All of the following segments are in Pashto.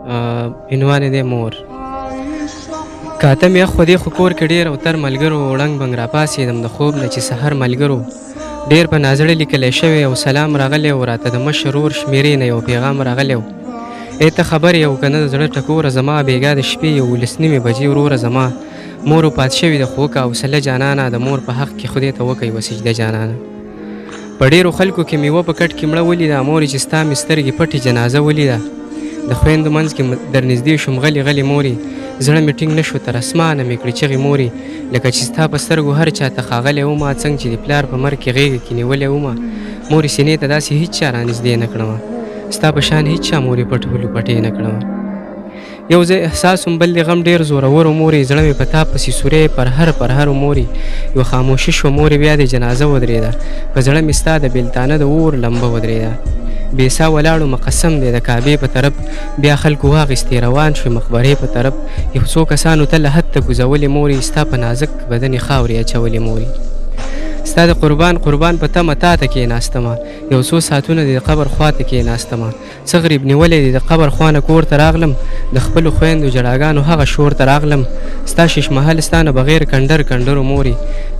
عنوان یې دی مور. که ته مې یخ خو دې خو کور کې ډېر او تر ملګرو وړنګ بنګ راپاڅېدم د خوب نه چې سحر ملګرو ډېر په نازړه لیکلی شوی او سلام راغلی و راته د مشر ورور شمېرې نه یو پیغام راغلی و. ای ته خبر یې او که نه د زړه ټکوره زما بېګا د شپې 11 بجې وروره زما مور وفات شوې ده خو وکړه حوصله جانانه د مور په حق کې خدای ته وکړئ وسجده جانانه. په ډېرو خلکو کې مې په کټ کې مړه ولیده مورې چې ستا مې سترګې پټې جنازه ولیده. د خویندو منځ کې در نږدې شوم غلې غلې مورې زړه مې ټینګ نه شو تر اسمانه مې کړې چغې مورې لکه چې ستا په سترګو هر چا ته ښاغلی ومه څنګه چې د پلار په مرګ کې غېږه کې نیولې ومه مورې سینې ته داسې هېڅ چا رانږدې نه کړمه ستا په شان هېڅ چا مورې پټولو پټې نه کړمه. یو ځای احساس هم بل د غم ډېر زورور مورې زړه مې په تا پسې سوری پر هر مورې یوه خاموشي شوه مورې بیا د جنازه ودرېده په زړه مې ستا د بېلتانه د اور لمبه ودرېده. بې سا ولاړو مقسم دی د کعبې په طرف بیا خلکو واخیستې روان شوې مقبرې په طرف یو څو کسانو ته له حد ته ګوزولې مورې ستا په نازک بدن یې خاورې اچولې مورې. ستا د قربان په تمه تا ته کېناستمه یو څو ساعتونه د قبر خوا ته کېناستمه څه غریب نیولی دی د قبر خوا نه کور ته راغلم د خپلو خویندو جړاګانو هغه شور ته راغلم ستا شش محل ستا نه بغیر کنډرو مورې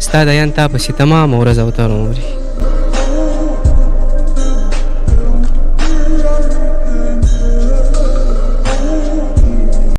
ستا دیان تا پسې تمامه ورځ اوترو مورې.